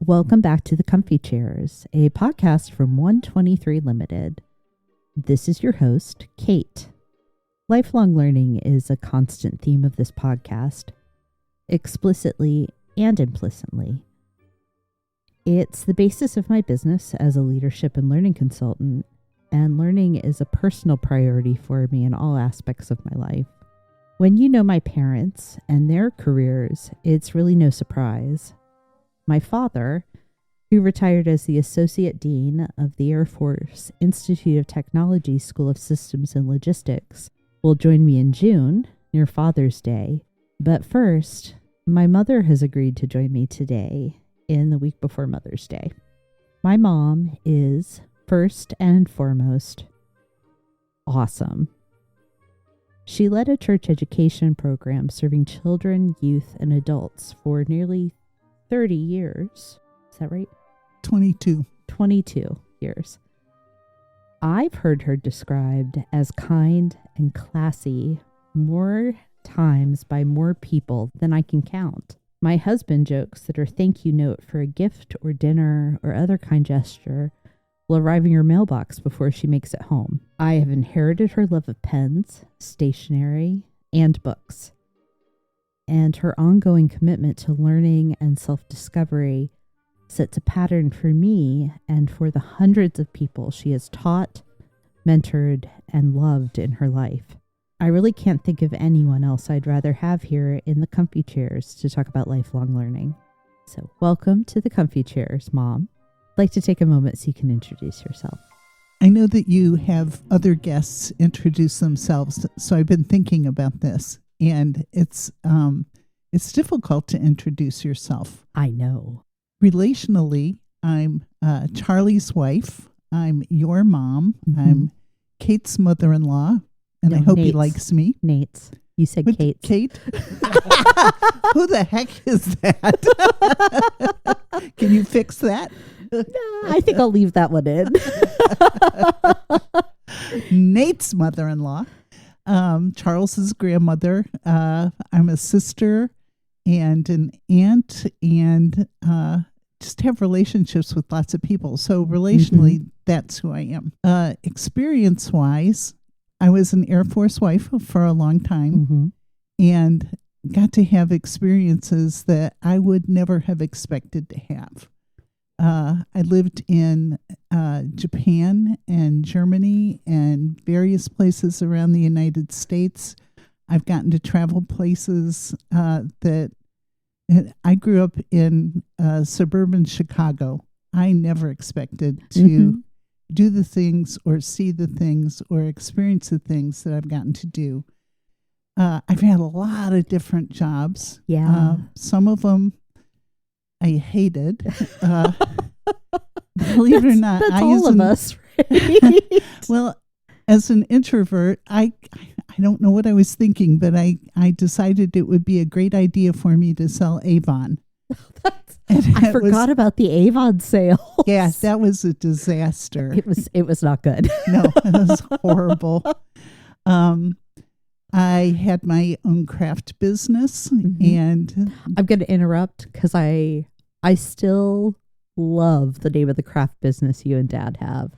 Welcome back to The Comfy Chairs, a podcast from 123 Limited. This is your host, Kate. Lifelong learning is a constant theme of this podcast, explicitly and implicitly. It's the basis of my business as a leadership and learning consultant, and learning is a personal priority for me in all aspects of my life. When you know my parents and their careers, it's really no surprise. My father, who retired as the Associate Dean of the Air Force Institute of Technology School of Systems and Logistics, will join me in June, near Father's Day. But first, my mother has agreed to join me today, in the week before Mother's Day. My mom is, first and foremost, awesome. She led a church education program serving children, youth, and adults for nearly 30 years. Is that right? 22 years. I've heard her described as kind and classy more times by more people than I can count. My husband jokes that her thank you note for a gift or dinner or other kind gesture will arrive in your mailbox before she makes it home. I have inherited her love of pens, stationery, and books. And her ongoing commitment to learning and self-discovery sets a pattern for me and for the hundreds of people she has taught, mentored, and loved in her life. I really can't think of anyone else I'd rather have here in the Comfy Chairs to talk about lifelong learning. So welcome to the Comfy Chairs, Mom. I'd like to take a moment so you can introduce yourself. I know that you have other guests introduce themselves, so I've been thinking about this. And it's difficult to introduce yourself. I know. Relationally, I'm Charlie's wife. I'm your mom. Mm-hmm. I'm Kate's mother-in-law, and I hope he likes me. Nate's. You said Kate's. Kate? Who the heck is that? Can you fix that? No, I think I'll leave that one in. Nate's mother-in-law. Charles's grandmother. I'm a sister and an aunt, and just have relationships with lots of people. So relationally, that's who I am. Experience-wise, I was an Air Force wife for a long time and got to have experiences that I would never have expected to have. I lived in Japan and Germany and various places around the United States. I've gotten to travel places that I grew up in suburban Chicago. I never expected to do the things or see the things or experience the things that I've gotten to do. I've had a lot of different jobs. Yeah. Some of them I hated. Believe it or not, that's all of us. Right? Well, as an introvert, I don't know what I was thinking, but I decided it would be a great idea for me to sell Avon. I forgot about the Avon sale. Yeah, that was a disaster. It was not good. No, it was horrible. I had my own craft business, and I'm going to interrupt because I still love the name of the craft business you and Dad have.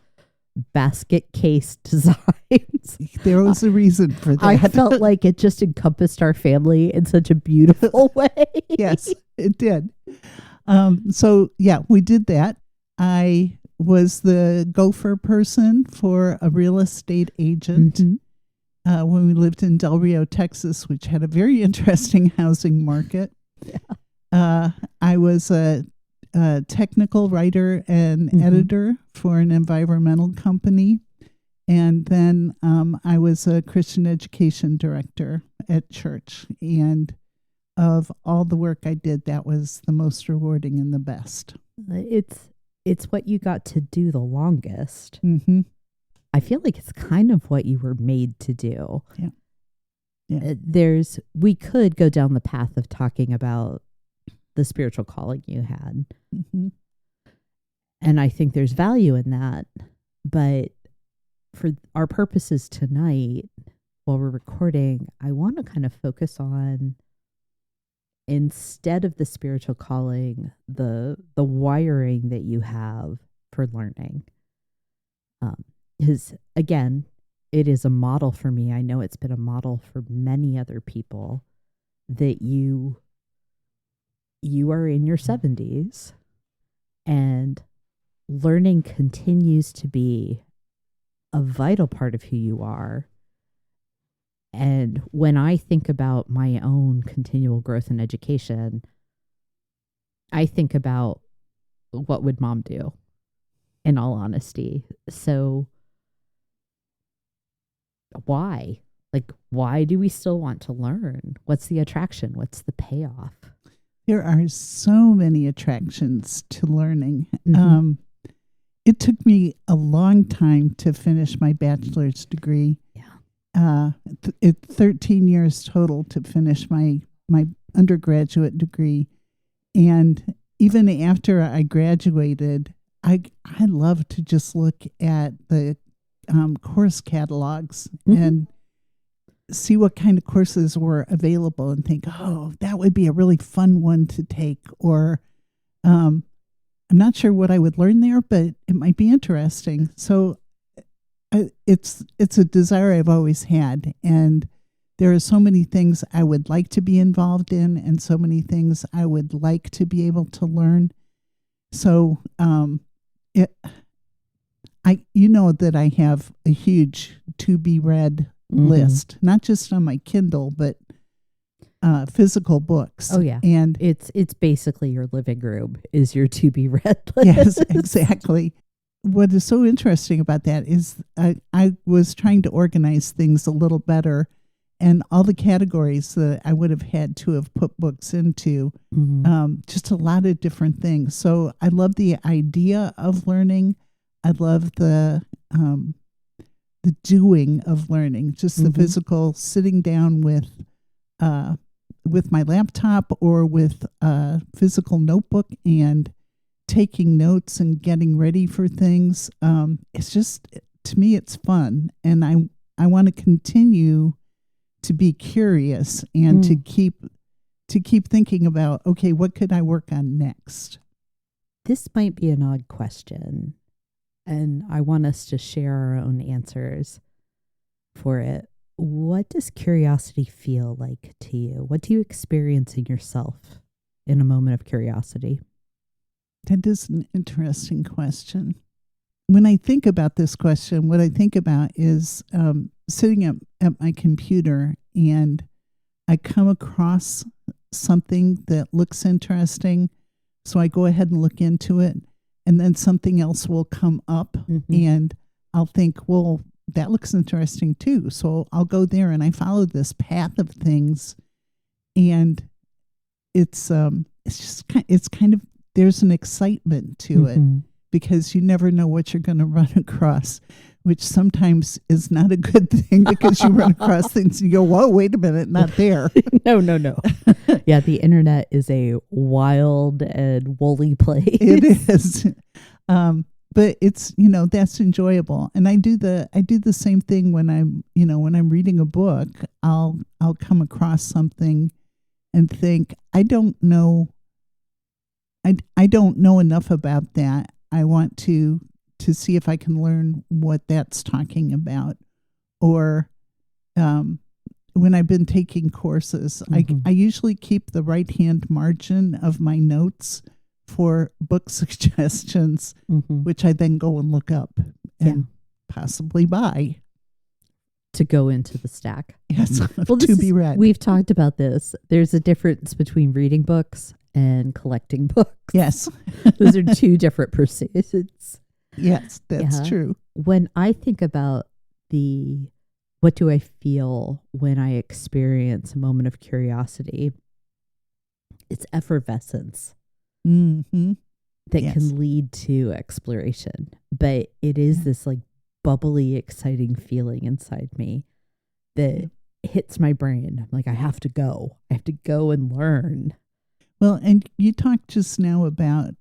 Basket Case Designs. There was a reason for that. I felt like it just encompassed our family in such a beautiful way. Yes, it did. So yeah, we did that. I was the gopher person for a real estate agent when we lived in Del Rio, Texas, which had a very interesting housing market. Yeah. I was a technical writer and editor for an environmental company. And then I was a Christian education director at church. And of all the work I did, that was the most rewarding and the best. It's what you got to do the longest. I feel like it's kind of what you were made to do. Yeah. We could go down the path of talking about the spiritual calling you had. And I think there's value in that. But for our purposes tonight, while we're recording, I want to kind of focus on instead of the spiritual calling, the wiring that you have for learning. Is, again, it is a model for me. I know it's been a model for many other people that you are in your 70s and learning continues to be a vital part of who you are. And when I think about my own continual growth in education, I think about what would mom do, in all honesty. So why? Like, why do we still want to learn? What's the attraction? What's the payoff? There are so many attractions to learning. Mm-hmm. It took me a long time to finish my bachelor's degree. Yeah. 13 years total to finish my undergraduate degree. And even after I graduated, I love to just look at the course catalogs and see what kind of courses were available and think, oh, that would be a really fun one to take. Or I'm not sure what I would learn there, but it might be interesting. So it's a desire I've always had. And there are so many things I would like to be involved in and so many things I would like to be able to learn. So you know that I have a huge to be read list, not just on my Kindle, but physical books. Oh yeah. And it's basically your living room is your to be read list. Yes, exactly. What is so interesting about that is I was trying to organize things a little better, and all the categories that I would have had to have put books into, just a lot of different things. So I love the idea of learning. I love the doing of learning, just the physical sitting down with my laptop or with a physical notebook and taking notes and getting ready for things. It's just, to me, it's fun. And I want to continue to be curious and to keep thinking about, okay, what could I work on next? This might be an odd question, and I want us to share our own answers for it. What does curiosity feel like to you? What do you experience in yourself in a moment of curiosity? That is an interesting question. When I think about this question, what I think about is sitting at my computer and I come across something that looks interesting. So I go ahead and look into it, and then something else will come up and I'll think, well, that looks interesting too. So I'll go there and I follow this path of things, and it's kind of, there's an excitement to it because you never know what you're going to run across, which sometimes is not a good thing because you run across things and you go, whoa, wait a minute, not there. No. Yeah, the internet is a wild and woolly place. It is. But it's, that's enjoyable. And I do the same thing when I'm reading a book. I'll come across something and think, I don't know enough about that. I want to see if I can learn what that's talking about. Or when I've been taking courses, I usually keep the right-hand margin of my notes for book suggestions, which I then go and look up and possibly buy. To go into the stack. Yes, well, to be read. We've talked about this. There's a difference between reading books and collecting books. Yes. Those are two different pursuits. Yes, that's true. When I think about what do I feel when I experience a moment of curiosity, it's effervescence that can lead to exploration. But it is this like bubbly, exciting feeling inside me that hits my brain. I'm like, I have to go and learn. Well, and you talked just now about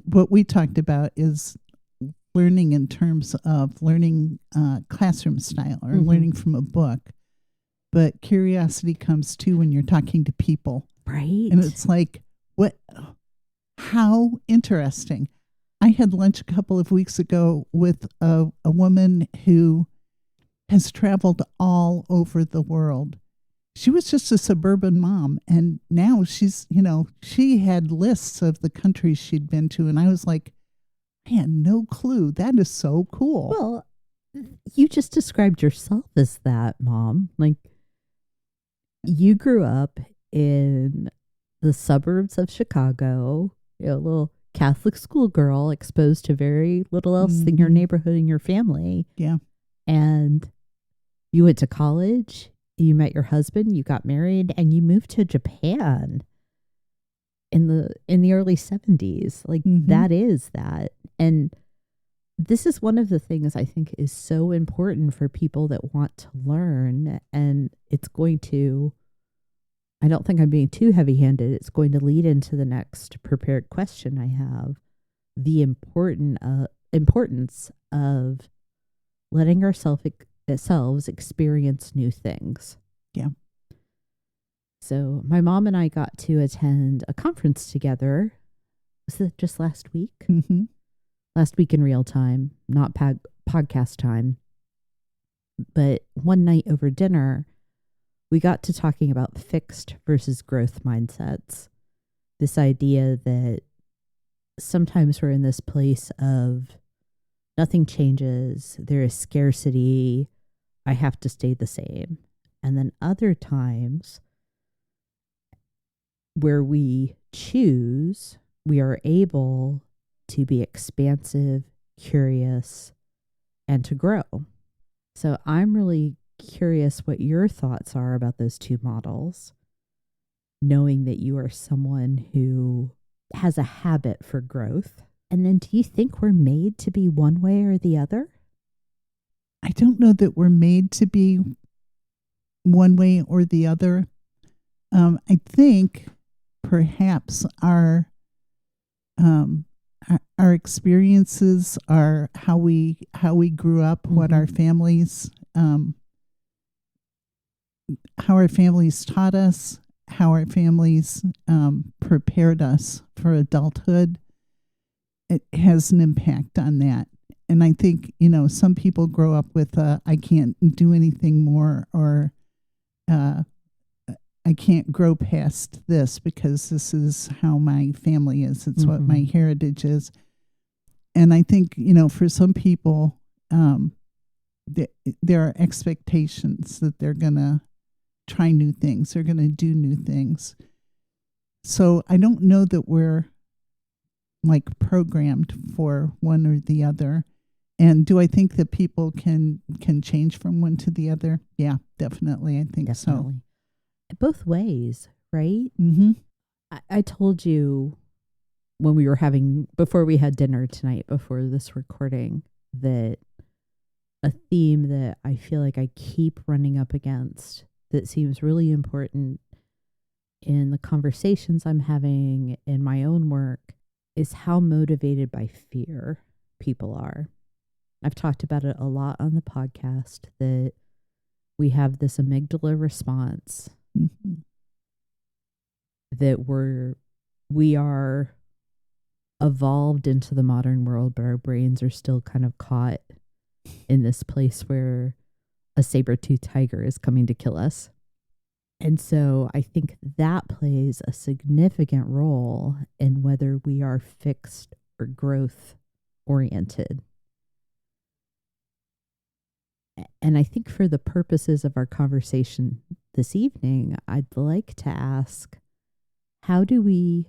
what we talked about is learning in terms of learning classroom style or learning from a book. but curiosity comes too when you're talking to people. Right. And it's like, how interesting. I had lunch a couple of weeks ago with a woman who has traveled all over the world. She was just a suburban mom, and now she's, she had lists of the countries she'd been to, and I was like, I had no clue. That is so cool. Well, you just described yourself as that, Mom. Like, you grew up in the suburbs of Chicago, a little Catholic schoolgirl exposed to very little else than your neighborhood and your family. Yeah. And you went to college, you met your husband, you got married, and you moved to Japan in the early 70s. Like, that is that. And this is one of the things I think is so important for people that want to learn. And it's going to, I don't think I'm being too heavy-handed. It's going to lead into the next prepared question I have. The importance of letting ourselves experience new things. Yeah. So my mom and I got to attend a conference together. Was it just last week? Mm-hmm. Last week in real time, not podcast time. But one night over dinner, we got to talking about fixed versus growth mindsets. This idea that sometimes we're in this place of nothing changes, there is scarcity, I have to stay the same. And then other times where we choose, we are able to be expansive, curious, and to grow. So I'm really curious what your thoughts are about those two models, knowing that you are someone who has a habit for growth. And then do you think we're made to be one way or the other? I don't know that we're made to be one way or the other. I think perhaps our experiences are how we grew up, what our families how our families taught us, how our families prepared us for adulthood. It has an impact on that. And I think, some people grow up with I can't do anything more, or I can't grow past this because this is how my family is. It's what my heritage is. And I think, for some people, there are expectations that they're going to try new things. They're going to do new things. So I don't know that we're like programmed for one or the other. And do I think that people can change from one to the other? Yeah, definitely. I think so. Both ways, right? Mm-hmm. I told you when we were before we had dinner tonight, before this recording, that a theme that I feel like I keep running up against that seems really important in the conversations I'm having in my own work is how motivated by fear people are. I've talked about it a lot on the podcast that we have this amygdala response that we are evolved into the modern world, but our brains are still kind of caught in this place where a saber-toothed tiger is coming to kill us. And so I think that plays a significant role in whether we are fixed or growth oriented. And I think for the purposes of our conversation this evening, I'd like to ask, how do we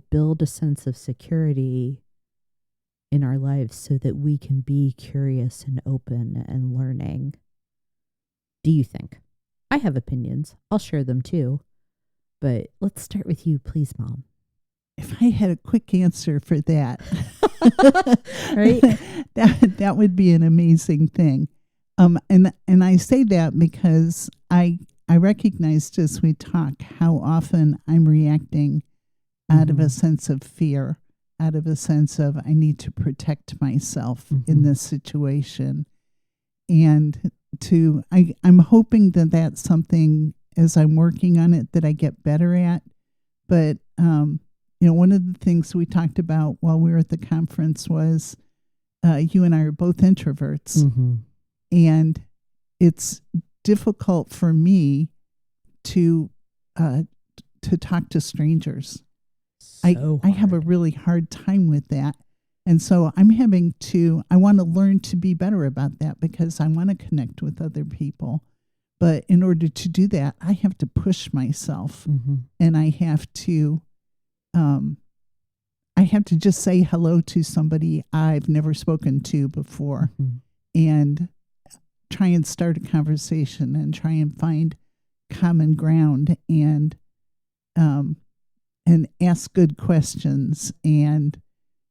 build a sense of security in our lives so that we can be curious and open and learning? Do you think? I have opinions. I'll share them too. But let's start with you, please, Mom. If I had a quick answer for that, right? that would be an amazing thing. And I say that because I recognized as we talk how often I'm reacting out of a sense of fear, out of a sense of I need to protect myself in this situation. And I'm hoping that that's something as I'm working on it that I get better at. But, one of the things we talked about while we were at the conference was you and I are both introverts. Mm-hmm. And it's difficult for me to talk to strangers. So I have a hard. really hard time with that. And so I want to learn to be better about that because I want to connect with other people. But in order to do that, I have to push myself Mm-hmm. and I have to just say hello to somebody I've never spoken to before Mm-hmm. and try and start a conversation and try and find common ground and ask good questions and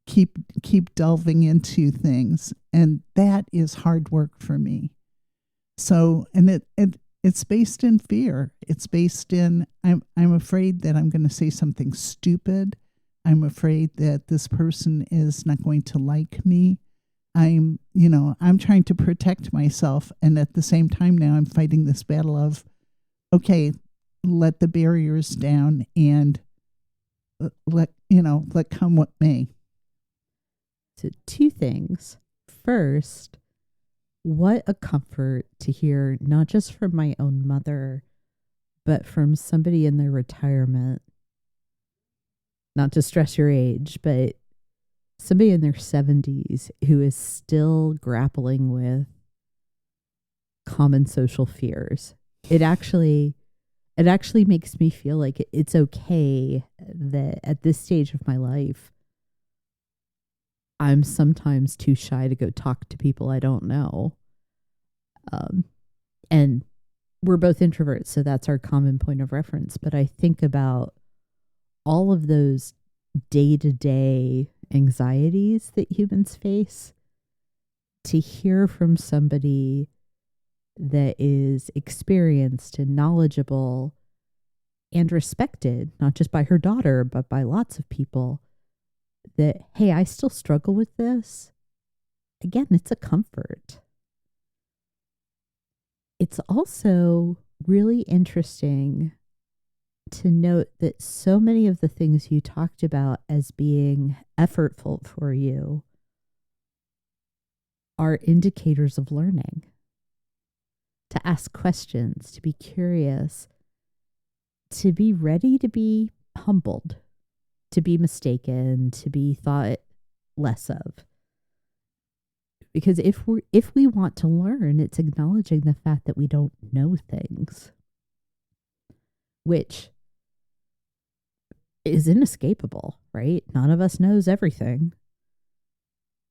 keep delving into things. And that is hard work for me. So, and it's based in fear. It's based in, I'm afraid that I'm going to say something stupid. I'm afraid that this person is not going to like me. I'm trying to protect myself. And at the same time now I'm fighting this battle of, okay, let the barriers down and let come what may. So 2 things. First, what a comfort to hear, not just from my own mother, but from somebody in their retirement. Not to stress your age, but somebody in their 70s who is still grappling with common social fears. It actually makes me feel like it's okay that at this stage of my life, I'm sometimes too shy to go talk to people I don't know. And we're both introverts, so that's our common point of reference. But I think about all of those day-to-day anxieties that humans face. To hear from somebody that is experienced and knowledgeable and respected, not just by her daughter, but by lots of people, that, hey, I still struggle with this. Again, it's a comfort. It's also really interesting to note that so many of the things you talked about as being effortful for you are indicators of learning. To ask questions, to be curious, to be ready to be humbled, to be mistaken, to be thought less of. Because if we want to learn, it's acknowledging the fact that we don't know things, which is inescapable, right? None of us knows everything.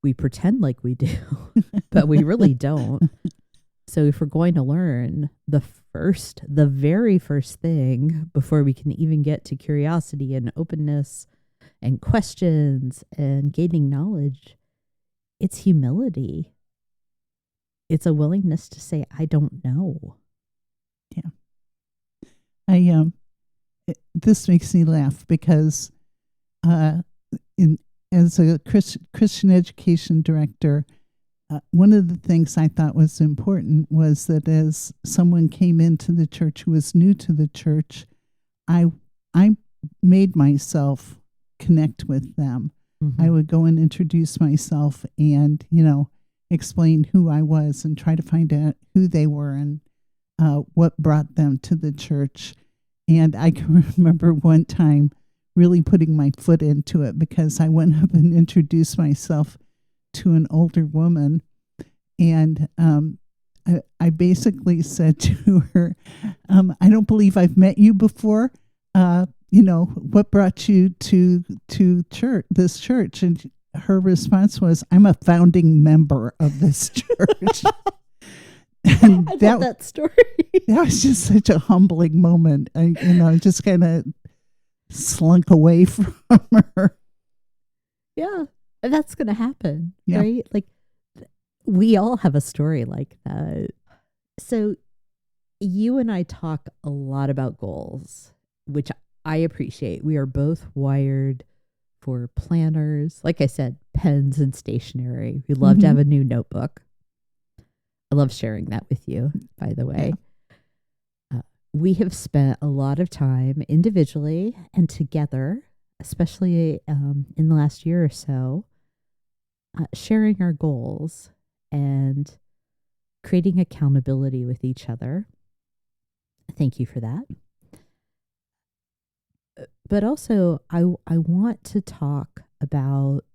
We pretend like we do, but we really don't. So if we're going to learn, the very first thing before we can even get to curiosity and openness and questions and gaining knowledge, it's humility. It's a willingness to say, I don't know. Yeah. This makes me laugh because as a Christian education director, one of the things I thought was important was that as someone came into the church who was new to the church, I made myself connect with them. Mm-hmm. I would go and introduce myself and, explain who I was and try to find out who they were and what brought them to the church. And I can remember one time really putting my foot into it because I went up and introduced myself to an older woman. And I basically said to her, I don't believe I've met you before. What brought you to this church? And her response was, I'm a founding member of this church. And I love that story. That was just such a humbling moment. I just kind of slunk away from her. Yeah, that's going to happen, Yeah. right? Like, we all have a story like that. So you and I talk a lot about goals, which I appreciate. We are both wired for planners. Like I said, pens and stationery. We love to have a new notebook. I love sharing that with you, by the way. We have spent a lot of time individually and together, especially in the last year or so, sharing our goals and creating accountability with each other. Thank you for that. But also, I want to talk about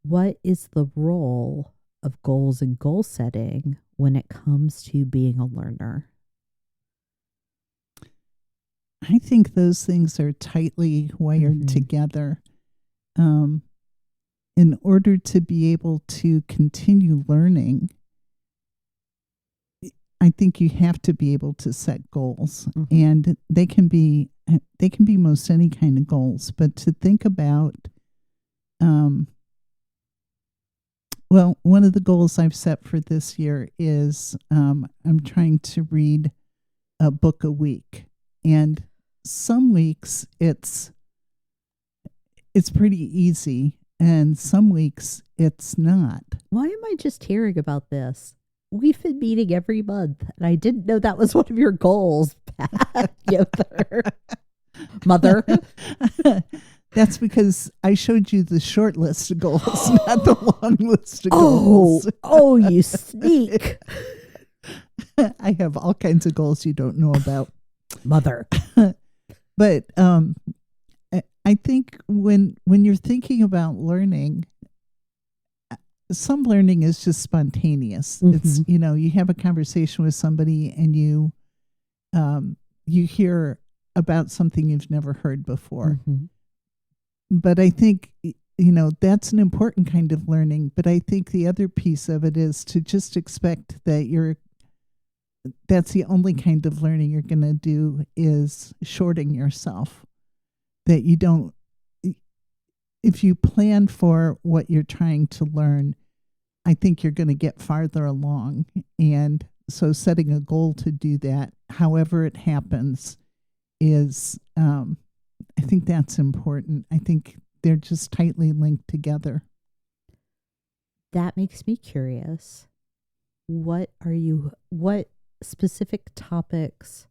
what is the role of goals and goal setting when it comes to being a learner. I think those things are tightly wired together. In order to be able to continue learning, I think you have to be able to set goals, and they can be most any kind of goals. But to think about, well, one of the goals I've set for this year is I'm trying to read a book a week, and some weeks it's pretty easy, and some weeks it's not. Why am I just hearing about this? We've been meeting every month, and I didn't know that was one of your goals, Mother. That's because I showed you the short list of goals, not the long list of goals. Oh, you sneak. I have all kinds of goals you don't know about. Mother. But I think when you're thinking about learning, some learning is just spontaneous. It's, you have a conversation with somebody and you hear about something you've never heard before. But I think, that's an important kind of learning. But I think the other piece of it is to just expect that that's the only kind of learning you're going to do is shorting yourself. That you don't, if you plan for what you're trying to learn, I think you're going to get farther along. And so setting a goal to do that, however it happens, is, I think that's important. I think they're just tightly linked together. That makes me curious. What specific topics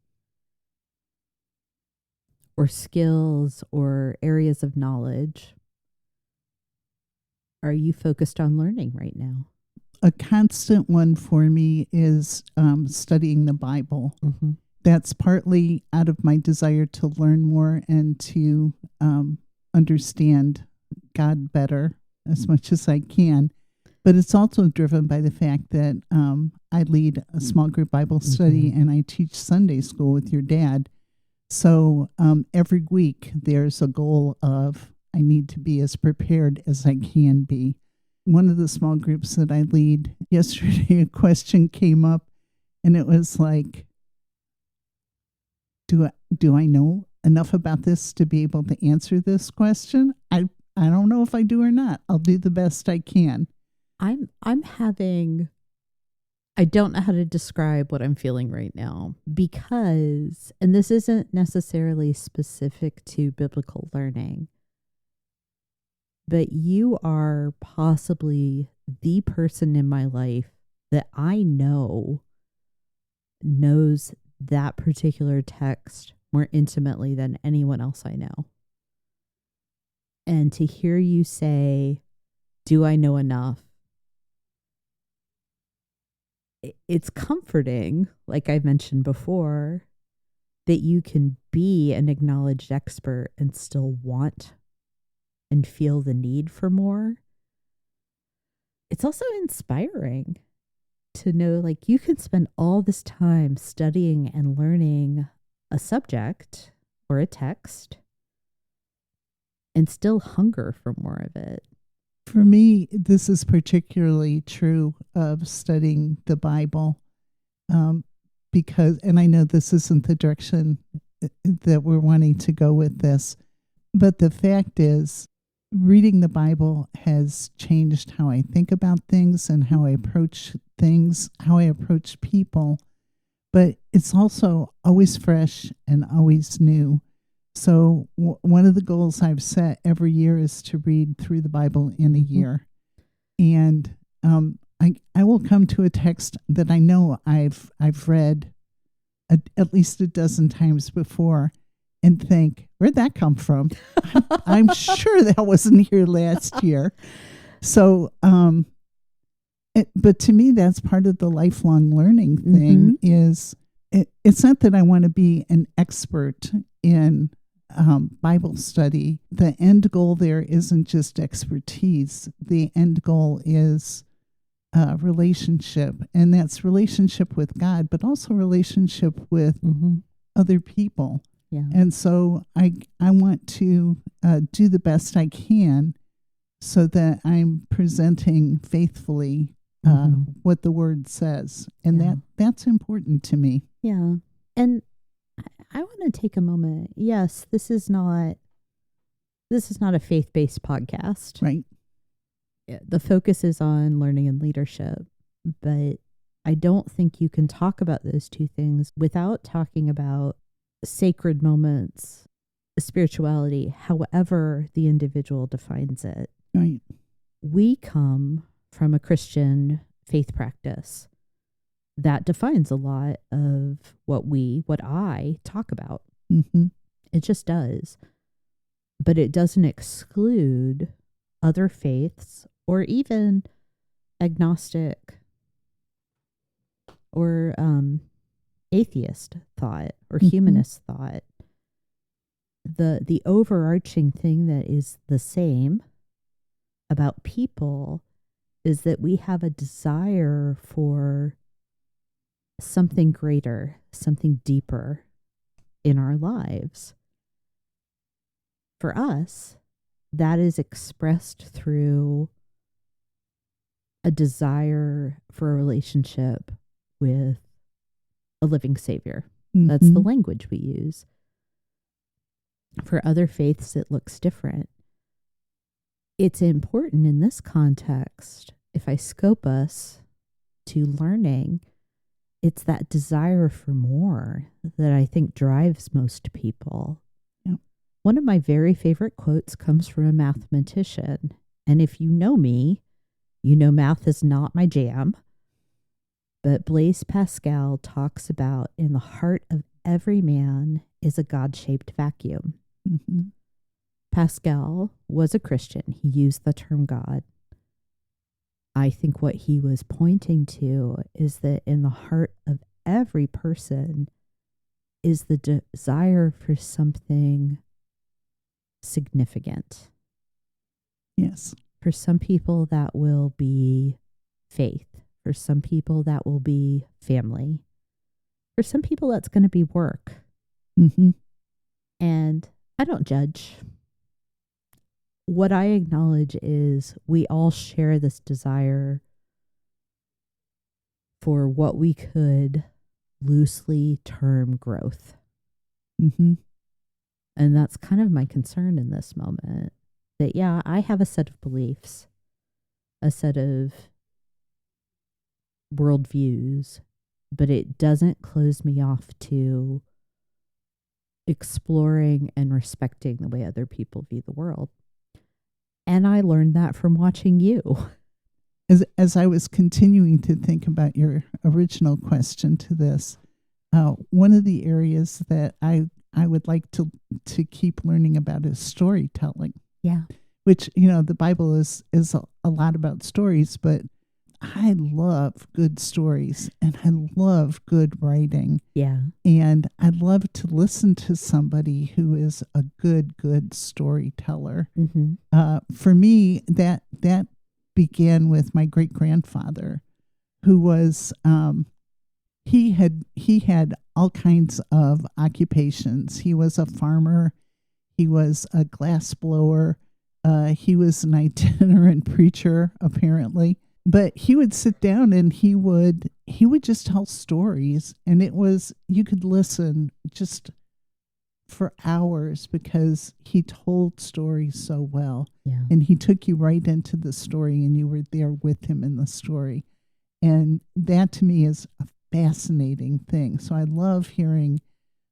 or skills or areas of knowledge are you focused on learning right now? A constant one for me is studying the Bible. That's partly out of my desire to learn more and to understand God better as much as I can. But it's also driven by the fact that I lead a small group Bible study and I teach Sunday school with your dad. So every week there's a goal of I need to be as prepared as I can be. One of the small groups that I lead, yesterday a question came up and it was like, do I know enough about this to be able to answer this question? I don't know if I do or not. I'll do the best I can. I don't know how to describe what I'm feeling right now because, and this isn't necessarily specific to biblical learning, but you are possibly the person in my life that I know knows that particular text more intimately than anyone else I know. And to hear you say, do I know enough? It's comforting, like I mentioned before, that you can be an acknowledged expert and still want and feel the need for more. It's also inspiring to know like you can spend all this time studying and learning a subject or a text and still hunger for more of it. For me, this is particularly true of studying the Bible because, and I know this isn't the direction that we're wanting to go with this, but the fact is, reading the Bible has changed how I think about things and how I approach things, how I approach people, but it's also always fresh and always new. So one of the goals I've set every year is to read through the Bible in a year. And I will come to a text that I know I've read at least a dozen times before and think, where'd that come from? I'm sure that wasn't here last year. So, but to me, that's part of the lifelong learning thing. Is it's not that I want to be an expert in Bible study. The end goal there isn't just expertise. The end goal is relationship, and that's relationship with God, but also relationship with other people. Yeah. And so I want to do the best I can so that I'm presenting faithfully what the Word says, and that's important to me. Yeah, and I want to take a moment. Yes, this is not a faith-based podcast, Right. The focus is on learning and leadership, but I don't think you can talk about those two things without talking about sacred moments, spirituality, however the individual defines it. Right. We come from a Christian faith practice that defines a lot of what I talk about. It just does. But it doesn't exclude other faiths or even agnostic or atheist thought or humanist thought. The overarching thing that is the same about people is that we have a desire for something greater, something deeper in our lives. For us, that is expressed through a desire for a relationship with a living Savior. That's the language we use. For other faiths, it looks different. It's important in this context, if I scope us to learning, it's that desire for more that I think drives most people. Yep. One of my very favorite quotes comes from a mathematician. And if you know me, you know math is not my jam. But Blaise Pascal talks about in the heart of every man is a God-shaped vacuum. Pascal was a Christian. He used the term God. I think what he was pointing to is that in the heart of every person is the desire for something significant. Yes. For some people, that will be faith. For some people, that will be family. For some people, that's going to be work. And I don't judge. What I acknowledge is we all share this desire for what we could loosely term growth. And that's kind of my concern in this moment. That, yeah, I have a set of beliefs, a set of worldviews, but it doesn't close me off to exploring and respecting the way other people view the world. And I learned that from watching you. As I was continuing to think about your original question to this, one of the areas that I would like to keep learning about is storytelling. Yeah. Which, the Bible is a lot about stories, but I love good stories and I love good writing. Yeah. And I love to listen to somebody who is a good storyteller. For me, that began with my great-grandfather, who was he had all kinds of occupations. He was a farmer, he was a glass blower, he was an itinerant preacher, apparently. But he would sit down and he would just tell stories, and you could listen just for hours because he told stories so well. Yeah. And he took you right into the story and you were there with him in the story. And that to me is a fascinating thing. So I love hearing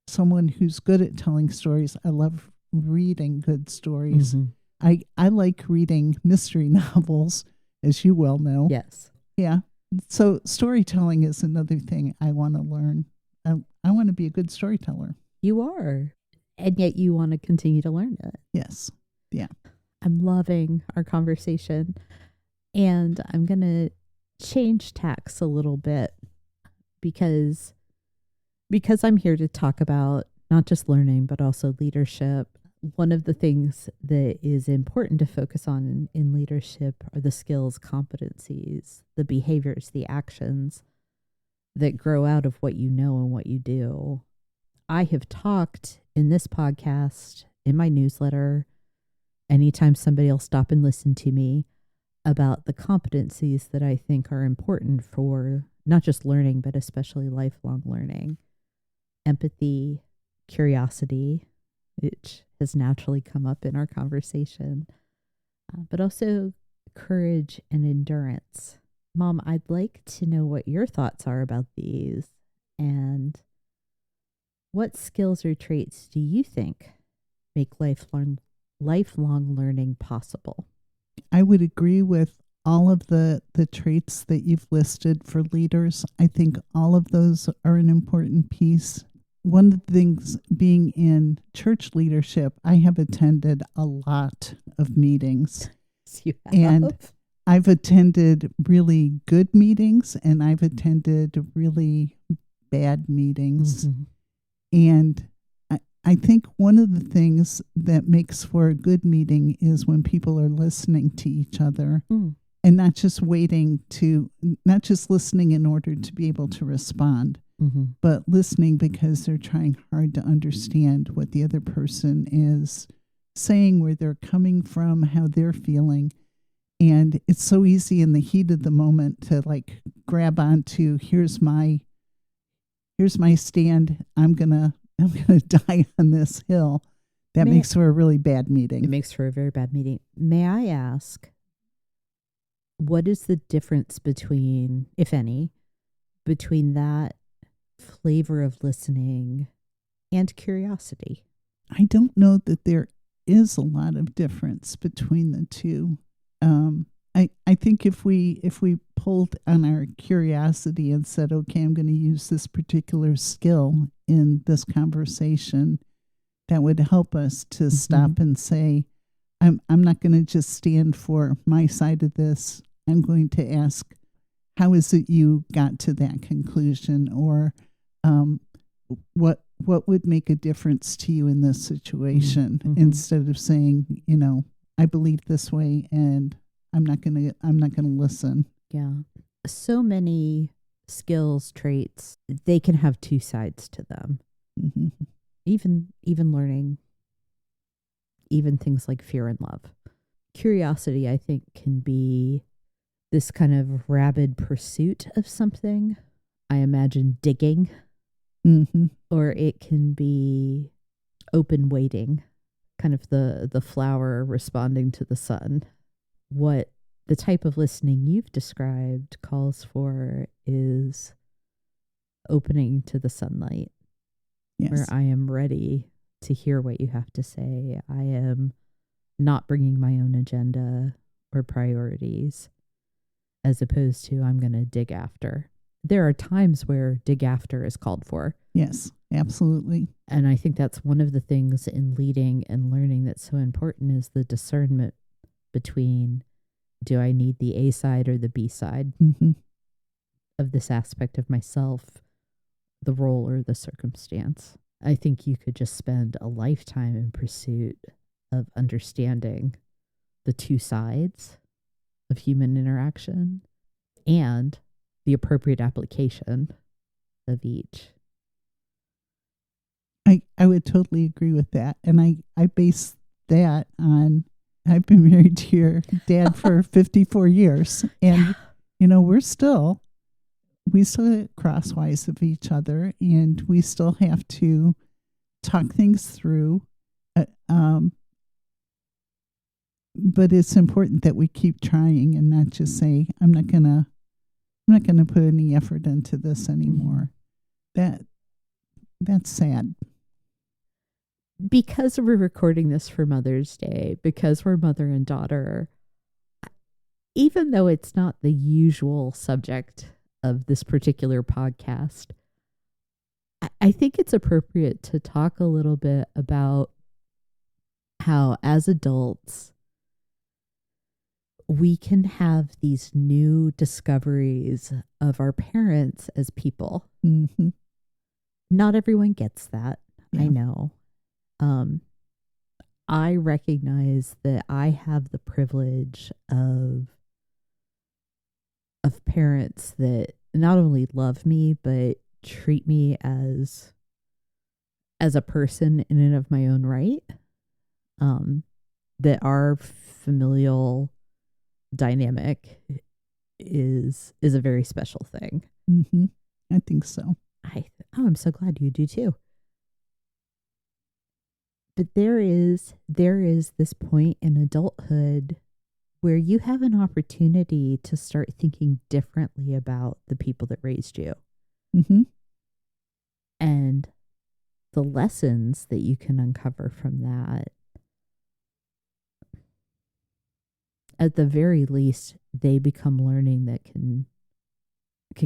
someone who's good at telling stories. I love reading good stories. I like reading mystery novels, as you well know. Yes. Yeah. So storytelling is another thing I want to learn. I want to be a good storyteller. You are. And yet you want to continue to learn it. Yes. Yeah. I'm loving our conversation. And I'm going to change tacks a little bit because I'm here to talk about not just learning, but also leadership. One of the things that is important to focus on in leadership are the skills, competencies, the behaviors, the actions that grow out of what you know and what you do. I have talked in this podcast, in my newsletter, anytime somebody will stop and listen to me, about the competencies that I think are important for not just learning, but especially lifelong learning. Empathy, curiosity, which has naturally come up in our conversation, but also courage and endurance. Mom, I'd like to know what your thoughts are about these and what skills or traits do you think make lifelong learning possible? I would agree with all of the traits that you've listed for leaders. I think all of those are an important piece. One of the things being in church leadership, I have attended a lot of meetings. You have? And I've attended really good meetings and I've attended really bad meetings. Mm-hmm. And I think one of the things that makes for a good meeting is when people are listening to each other and not just not just listening in order to be able to respond, but listening because they're trying hard to understand what the other person is saying, where they're coming from, how they're feeling. And it's so easy in the heat of the moment to like grab onto, here's my stand. I'm gonna die on this hill. That makes for a really bad meeting. It makes for a very bad meeting. May I ask, what is the difference between, if any, between that flavor of listening and curiosity? I don't know that there is a lot of difference between the two. I think if we pulled on our curiosity and said, okay, I'm going to use this particular skill in this conversation, that would help us to stop and say, I'm not going to just stand for my side of this. I'm going to ask, how is it you got to that conclusion? Or what would make a difference to you in this situation? Instead of saying, I believe this way and I'm not going to listen. Yeah. So many skills, traits, they can have two sides to them. Even learning, even things like fear and love. Curiosity, I think, can be this kind of rabid pursuit of something. I imagine digging. Or it can be open waiting, kind of the flower responding to the sun. What the type of listening you've described calls for is opening to the sunlight. Yes. Where I am ready to hear what you have to say. I am not bringing my own agenda or priorities, as opposed to I'm going to dig after. There are times where dig after is called for. Yes, absolutely. And I think that's one of the things in leading and learning that's so important is the discernment between, do I need the A side or the B side of this aspect of myself, the role or the circumstance. I think you could just spend a lifetime in pursuit of understanding the two sides of human interaction and the appropriate application of each. I would totally agree with that. And I base that on, I've been married to your dad for 54 years. And, we still crosswise of each other and we still have to talk things through. But it's important that we keep trying and not just say, I'm not gonna put any effort into this anymore. That's sad. Because we're recording this for Mother's Day, because we're mother and daughter, even though it's not the usual subject of this particular podcast, I think it's appropriate to talk a little bit about how, as adults, we can have these new discoveries of our parents as people. Mm-hmm. Not everyone gets that. Yeah. I know. I recognize that I have the privilege of parents that not only love me but treat me as a person in and of my own right. That our familial dynamic is a very special thing. Mm-hmm. I think so. I'm so glad you do too. But there is this point in adulthood where you have an opportunity to start thinking differently about the people that raised you. Mm-hmm. And the lessons that you can uncover from that, at the very least, they become learning that can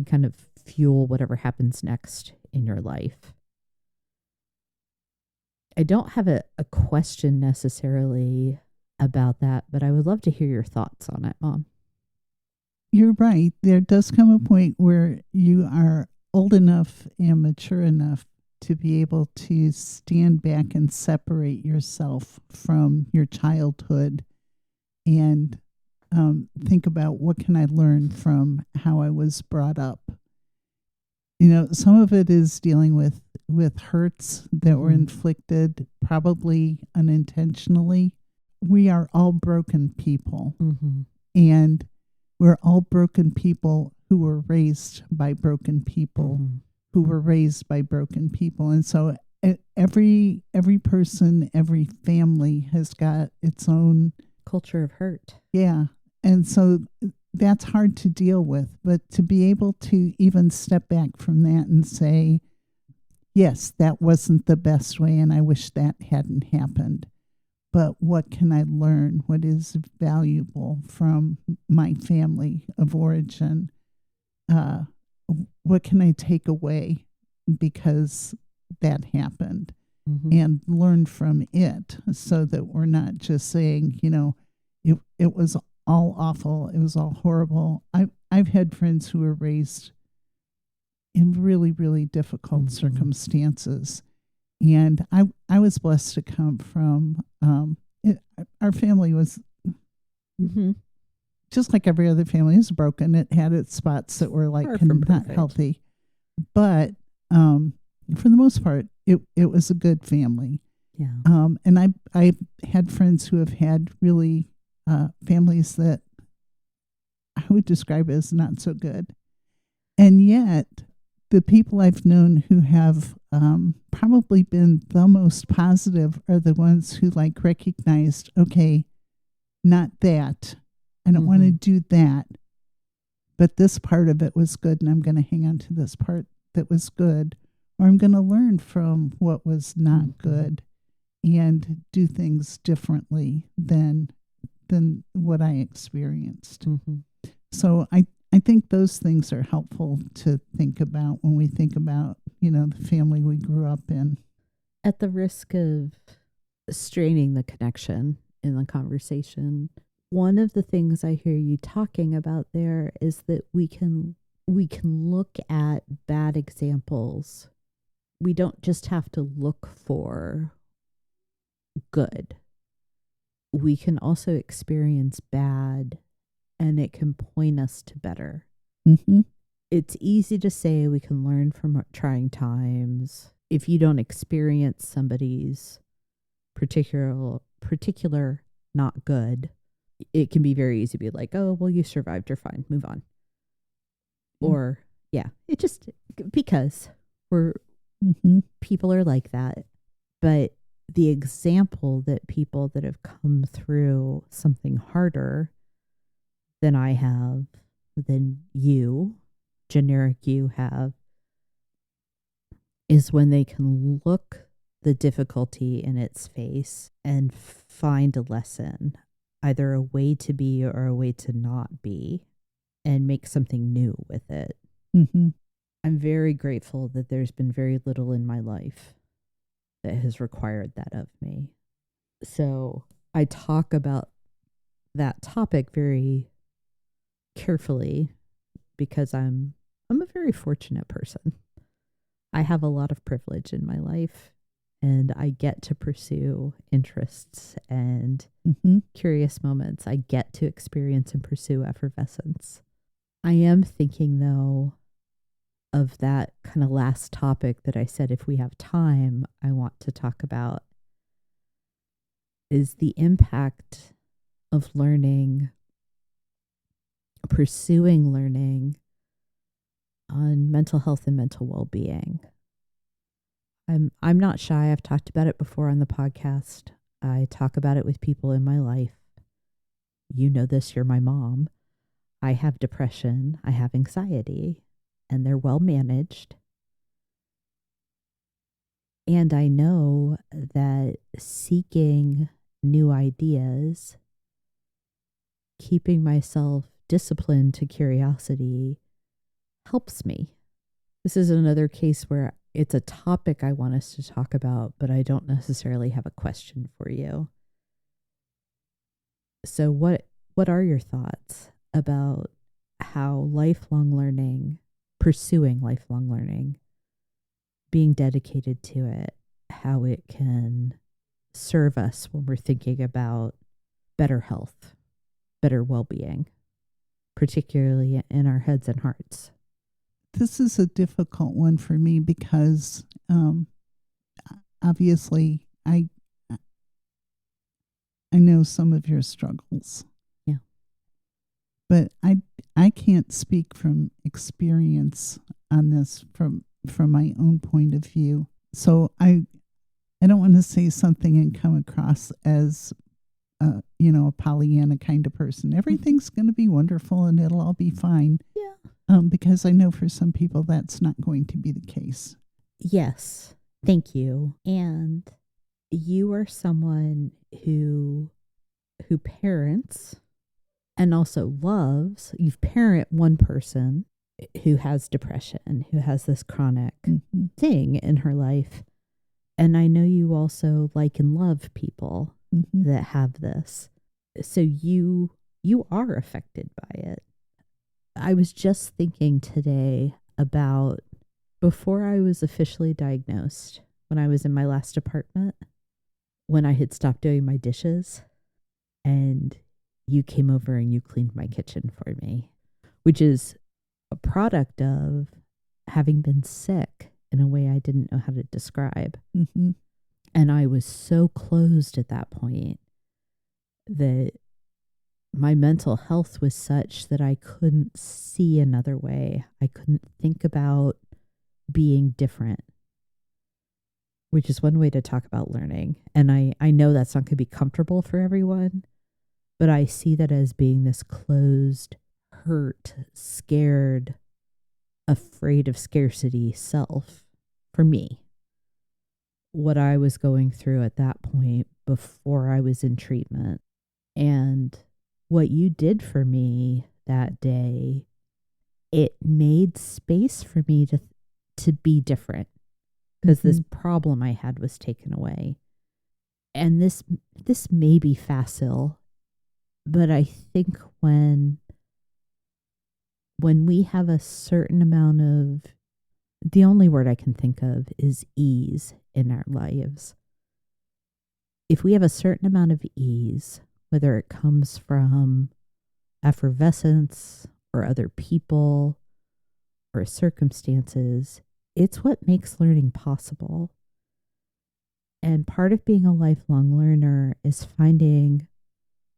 kind of fuel whatever happens next in your life. I don't have a question necessarily about that, but I would love to hear your thoughts on it, Mom. You're right. There does come a point where you are old enough and mature enough to be able to stand back and separate yourself from your childhood and think about what can I learn from how I was brought up. You know, some of it is dealing with hurts that were inflicted, probably unintentionally. We are all broken people, and we're all broken people who were raised by broken people, who were raised by broken people. And so every person, every family has got its own culture of hurt. Yeah. And so that's hard to deal with. But to be able to even step back from that and say, yes, that wasn't the best way, and I wish that hadn't happened. But what can I learn? What is valuable from my family of origin? What can I take away because that happened? And learn from it, so that we're not just saying, it was all awful, it was all horrible. I've had friends who were raised in really, really difficult circumstances. And I was blessed to come from, our family was just like every other family, is broken. It had its spots that were like not healthy. But for the most part, it was a good family. Yeah. And I had friends who have had really families that I would describe as not so good. And yet, the people I've known who have probably been the most positive are the ones who recognized, okay, not that. I don't want to do that. But this part of it was good, and I'm going to hang on to this part that was good. Or I'm going to learn from what was not good and do things differently than what I experienced. So I think those things are helpful to think about when we think about, the family we grew up in. At the risk of straining the connection in the conversation, one of the things I hear you talking about there is that we can look at bad examples. We don't just have to look for good. We can also experience bad, and it can point us to better. It's easy to say we can learn from trying times. If you don't experience somebody's particular not good, it can be very easy to be like, oh, well, you survived, you're fine, move on. Or, it just, because we're, people are like that. But the example that people that have come through something harder than I have, than you, generic you have, is when they can look the difficulty in its face and find a lesson either a way to be or a way to not be and make something new with it. Mm-hmm. I'm very grateful that there's been very little in my life that has required that of me. So I talk about that topic very carefully because I'm a very fortunate person. I have a lot of privilege in my life and I get to pursue interests and Mm-hmm. curious moments. I get to experience and pursue effervescence. I am thinking though of that kind of last topic that I said if we have time I want to talk about is the impact of learning, pursuing learning on mental health and mental well-being. I'm not shy. I've talked about it before on the podcast. I talk about it with people in my life. You know this, you're my mom. I have depression, I have anxiety, and they're well managed. And I know that seeking new ideas, keeping myself disciplined to curiosity helps me. This is another case where it's a topic I want us to talk about, but I don't necessarily have a question for you. So what are your thoughts about how lifelong learning, pursuing lifelong learning, being dedicated to it, how it can serve us when we're thinking about better health, better well-being, particularly in our heads and hearts? This is a difficult one for me because obviously I know some of your struggles. Yeah. But I can't speak from experience on this from my own point of view. So I don't want to say something and come across as a Pollyanna kind of person. Everything's going to be wonderful and it'll all be fine. Yeah. Because I know for some people that's not going to be the case. Yes. Thank you. And you are someone who parents and also loves. You've parent one person who has depression, who has this chronic thing in her life. And I know you also like and love people that have this. So you are affected by it. I was just thinking today about before I was officially diagnosed, when I was in my last apartment, when I had stopped doing my dishes, and you came over and you cleaned my kitchen for me, which is a product of having been sick in a way I didn't know how to describe. Mm-hmm. And I was so closed at that point that my mental health was such that I couldn't see another way. I couldn't think about being different, which is one way to talk about learning. And I know that's not going to be comfortable for everyone, but I see that as being this closed, hurt, scared, afraid of scarcity self for me. What I was going through at that point before I was in treatment. And what you did for me that day, it made space for me to be different because this problem I had was taken away. And this may be facile, but I think when we have a certain amount of, the only word I can think of is ease in our lives. If we have a certain amount of ease, whether it comes from effervescence or other people or circumstances, it's what makes learning possible. And part of being a lifelong learner is finding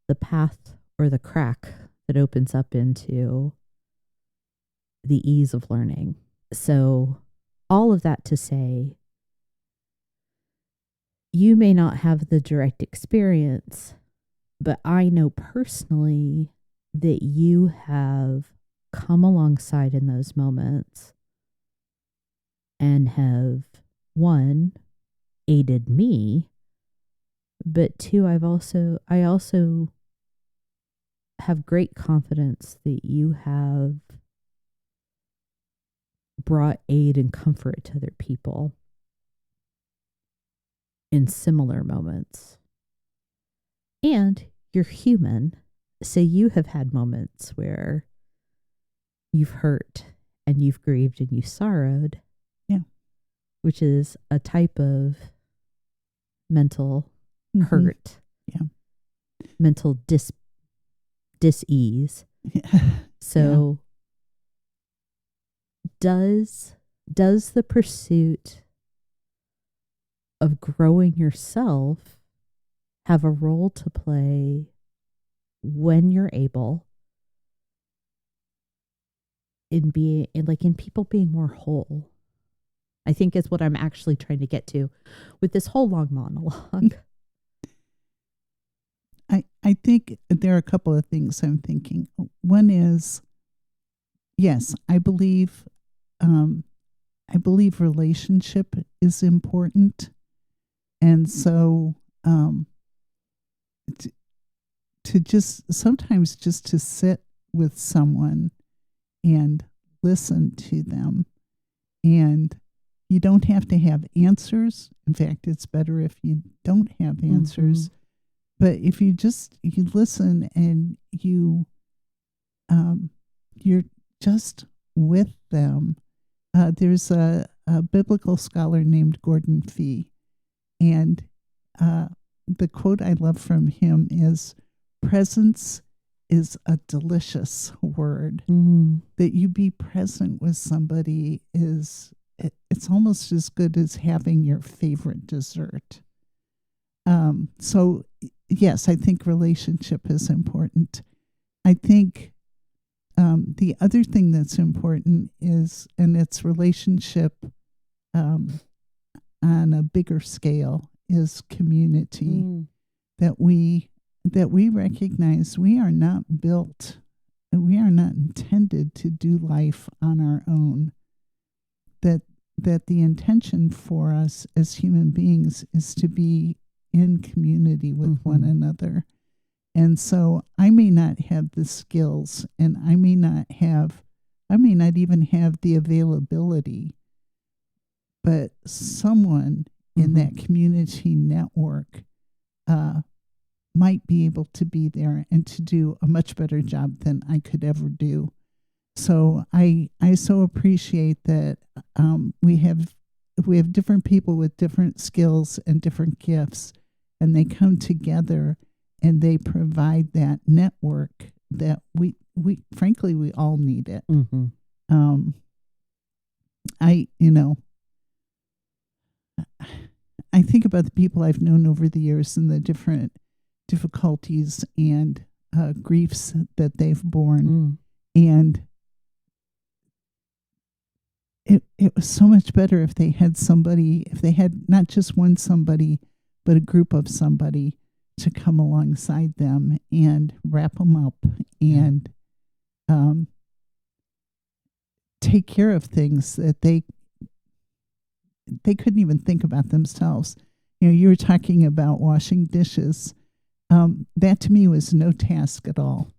the path or the crack that opens up into the ease of learning. So all of that to say, you may not have the direct experience, but I know personally that you have come alongside in those moments and have, one, aided me, but two, I also have great confidence that you have brought aid and comfort to other people in similar moments. And you're human, so you have had moments where you've hurt and you've grieved and you sorrowed. Yeah. Which is a type of mental hurt. Yeah. Mental dis-ease. Yeah. So does the pursuit of growing yourself have a role to play when you're able in people being more whole? I think is what I'm actually trying to get to with this whole long monologue. I think there are a couple of things I'm thinking. One is, yes, I believe relationship is important, and so to just sometimes just to sit with someone and listen to them, and you don't have to have answers. In fact, it's better if you don't have answers. But if you listen and you're just with them. There's a biblical scholar named Gordon Fee, and the quote I love from him is, "Presence is a delicious word." That you be present with somebody it's almost as good as having your favorite dessert. So yes, I think relationship is important. I think the other thing that's important is, and it's relationship on a bigger scale, is community. That we recognize we are not intended to do life on our own. That the intention for us as human beings is to be in community with one another. And so I may not have the skills, and I may not even have the availability, but someone in that community network might be able to be there and to do a much better job than I could ever do. So I so appreciate that we have different people with different skills and different gifts, and they come together and they provide that network that we frankly we all need it. I think about the people I've known over the years and the different difficulties and griefs that they've borne, and it was so much better if they had not just one somebody, but a group of somebody to come alongside them and wrap them up and take care of things that they couldn't even think about themselves. You were talking about washing dishes. That to me was no task at all.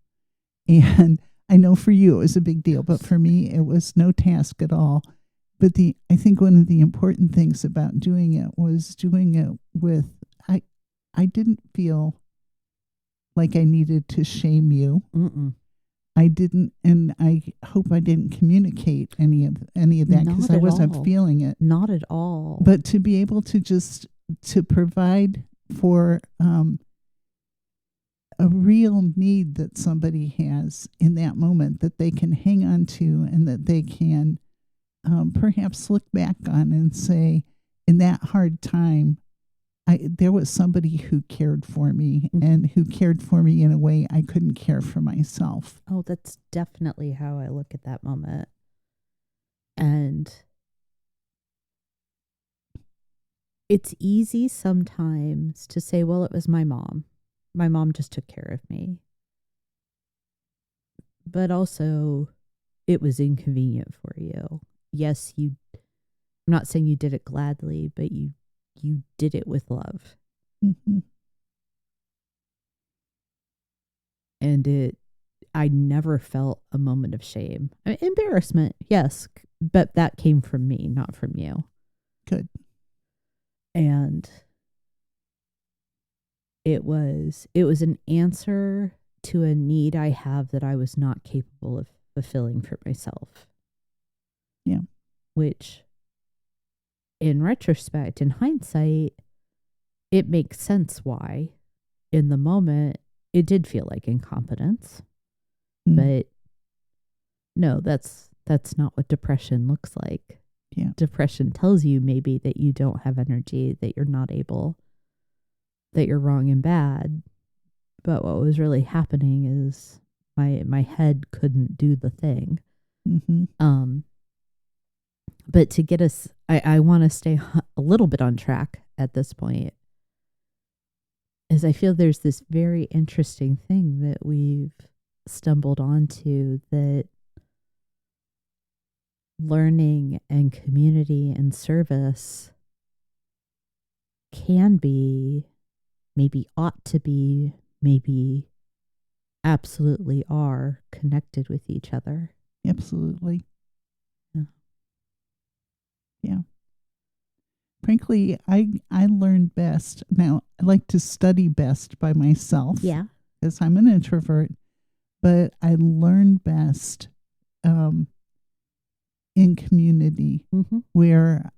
And I know for you it was a big deal, but for me it was no task at all. But I think one of the important things about doing it was doing it with, I didn't feel like I needed to shame you. I didn't, and I hope I didn't communicate any of that, because I wasn't feeling it. Not at all. But to be able to just to provide for a real need that somebody has in that moment that they can hang on to, and that they can perhaps look back on and say, in that hard time, there was somebody who cared for me, and who cared for me in a way I couldn't care for myself. Oh, that's definitely how I look at that moment. And it's easy sometimes to say, well, it was my mom. My mom just took care of me. But also, it was inconvenient for you. Yes, I'm not saying you did it gladly, but you did it with love. And I never felt a moment of shame. I mean, embarrassment, yes, but that came from me, not from you. Good. And it was an answer to a need I have that I was not capable of fulfilling for myself. Yeah. Which, in retrospect, in hindsight, it makes sense why. In the moment, it did feel like incompetence. But no, that's not what depression looks like. Yeah. Depression tells you maybe that you don't have energy, that you're not able, that you're wrong and bad. But what was really happening is my head couldn't do the thing. But to get us, I want to stay a little bit on track at this point, is I feel there's this very interesting thing that we've stumbled onto, that learning and community and service can be, maybe ought to be, maybe absolutely are connected with each other. Absolutely. Yeah. Yeah. Frankly, I learn best. Now, I like to study best by myself. Yeah. Because I'm an introvert, but I learn best in community, where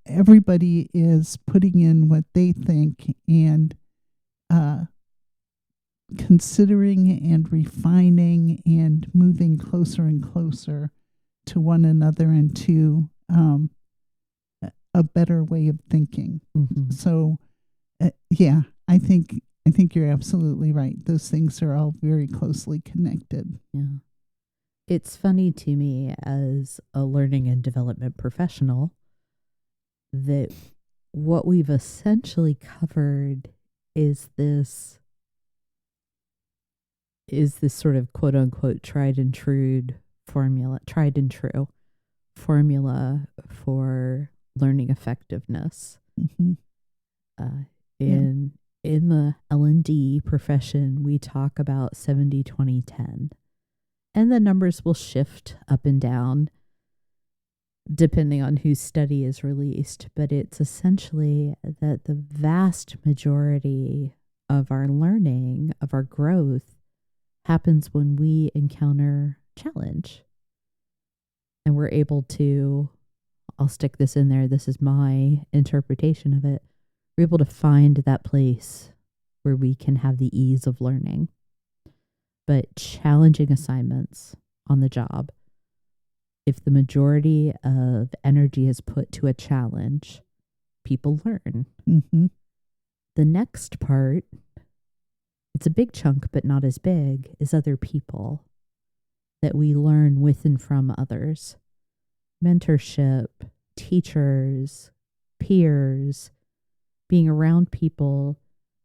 everybody is putting in what they think, and considering and refining and moving closer and closer to one another and to a better way of thinking. So, yeah, I think you're absolutely right. Those things are all very closely connected. Yeah. It's funny to me as a learning and development professional that what we've essentially covered is this sort of quote unquote tried and true formula for learning effectiveness. In the L&D profession, we talk about 70-20-10, and the numbers will shift up and down depending on whose study is released, but it's essentially that the vast majority of our learning, of our growth, happens when we encounter challenge. And we're able to, I'll stick this in there, this is my interpretation of it, we're able to find that place where we can have the ease of learning. But challenging assignments on the job, if the majority of energy is put to a challenge, people learn. The next part, it's a big chunk, but not as big, is other people, that we learn with and from others. Mentorship, teachers, peers, being around people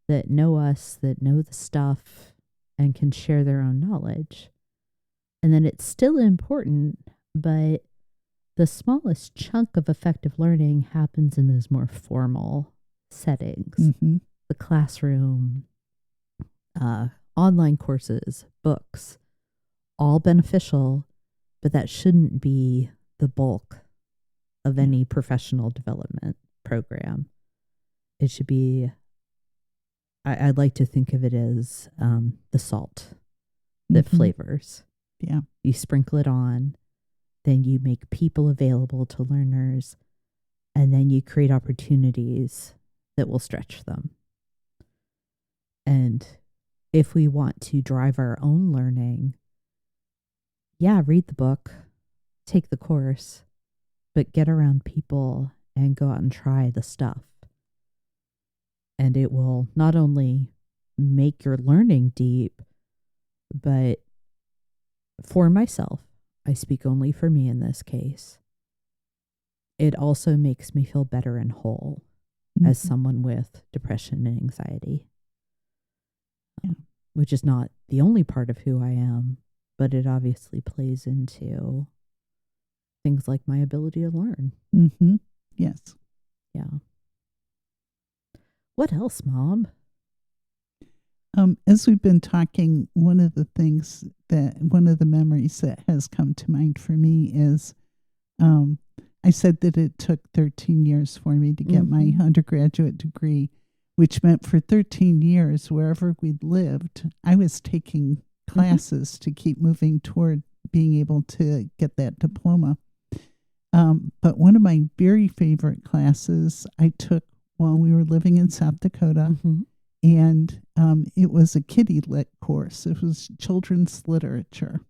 that know us, that know the stuff, and can share their own knowledge. And then it's still important, but the smallest chunk of effective learning happens in those more formal settings. The classroom, online courses, books, all beneficial, but that shouldn't be the bulk of any professional development program. It should be, I'd like to think of it as the salt that flavors. Yeah. You sprinkle it on, then you make people available to learners, and then you create opportunities that will stretch them. And if we want to drive our own learning, yeah, read the book, take the course, but get around people and go out and try the stuff. And it will not only make your learning deep, but for myself, I speak only for me in this case, it also makes me feel better and whole as someone with depression and anxiety, which is not the only part of who I am, but it obviously plays into things like my ability to learn. Yes. Yeah. What else, Mom? As we've been talking, one of the memories that has come to mind for me is, I said that it took 13 years for me to get my undergraduate degree, which meant for 13 years, wherever we lived, I was taking classes to keep moving toward being able to get that diploma. But one of my very favorite classes I took while we were living in South Dakota, and it was a kiddie lit course. It was children's literature.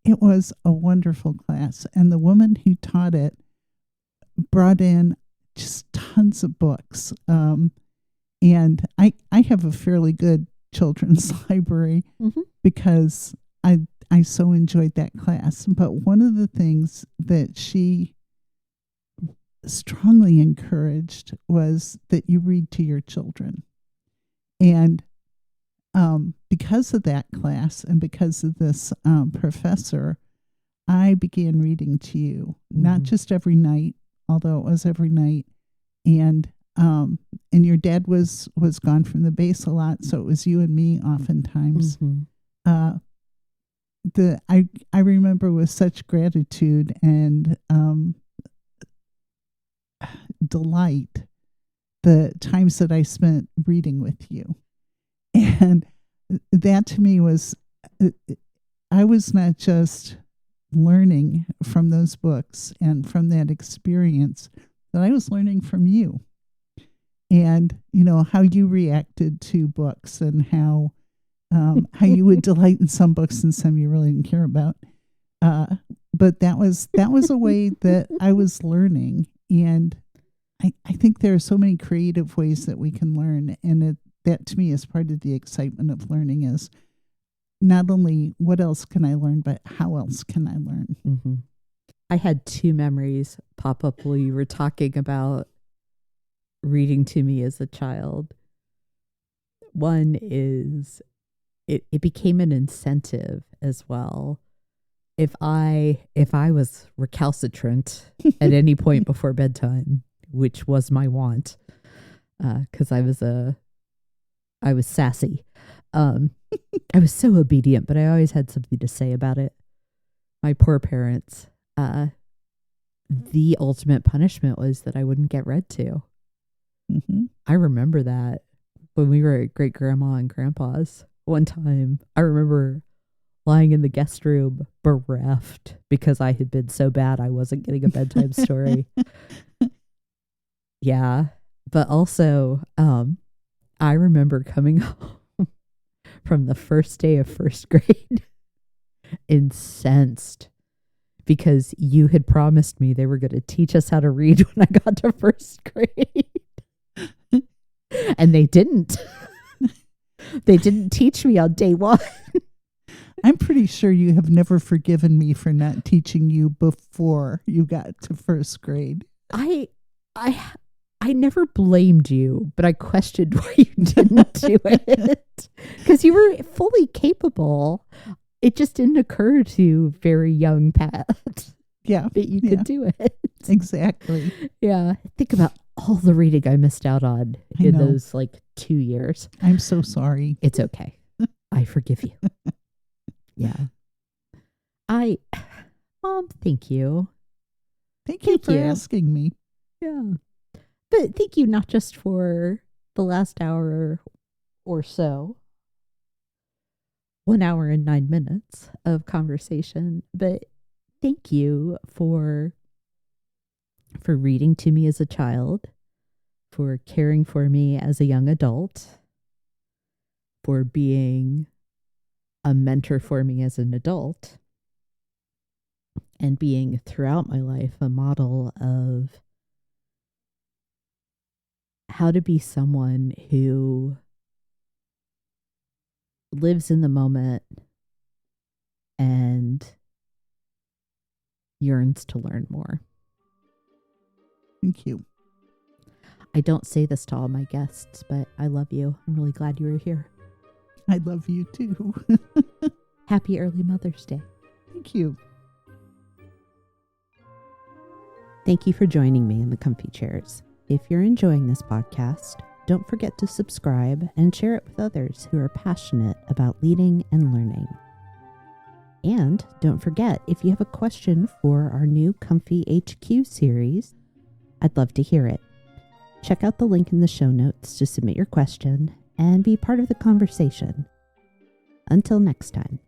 It was a wonderful class, and the woman who taught it brought in just tons of books. And I have a fairly good children's library because I so enjoyed that class. But one of the things that she strongly encouraged was that you read to your children. And because of that class and because of this professor, I began reading to you, not just every night, although it was every night. And your dad was gone from the base a lot, so it was you and me oftentimes. I remember with such gratitude and delight the times that I spent reading with you. And that to me was, I was not just learning from those books and from that experience, but I was learning from you. And, how you reacted to books and how you would delight in some books and some you really didn't care about. But that was a way that I was learning. And I think there are so many creative ways that we can learn. And that to me is part of the excitement of learning, is not only what else can I learn, but how else can I learn? I had two memories pop up while you were talking about reading to me as a child. One is it became an incentive as well. If I was recalcitrant at any point before bedtime, which was my want, because I was sassy. I was so obedient, but I always had something to say about it. My poor parents. The ultimate punishment was that I wouldn't get read to. I remember that when we were at great grandma and grandpa's one time. I remember lying in the guest room bereft because I had been so bad I wasn't getting a bedtime story. Yeah. But also, I remember coming home from the first day of first grade incensed because you had promised me they were going to teach us how to read when I got to first grade. And they didn't. They didn't teach me on day one. I'm pretty sure you have never forgiven me for not teaching you before you got to first grade. I never blamed you, but I questioned why you didn't do it. Because you were fully capable. It just didn't occur to very young Pat that you could do it. Exactly. Yeah. Think about all the reading I missed out on in those 2 years. I'm so sorry. It's okay. I forgive you. Yeah. Mom, thank you. Thank you for asking me. Yeah. But thank you not just for the last hour or so, 1 hour and 9 minutes of conversation, but thank you for reading to me as a child, for caring for me as a young adult, for being a mentor for me as an adult, and being throughout my life a model of how to be someone who lives in the moment and yearns to learn more. Thank you. I don't say this to all my guests, but I love you. I'm really glad you were here. I love you too. Happy early Mother's Day. Thank you. Thank you for joining me in the comfy chairs. If you're enjoying this podcast, don't forget to subscribe and share it with others who are passionate about leading and learning. And don't forget, if you have a question for our new Comfy HQ series, I'd love to hear it. Check out the link in the show notes to submit your question and be part of the conversation. Until next time.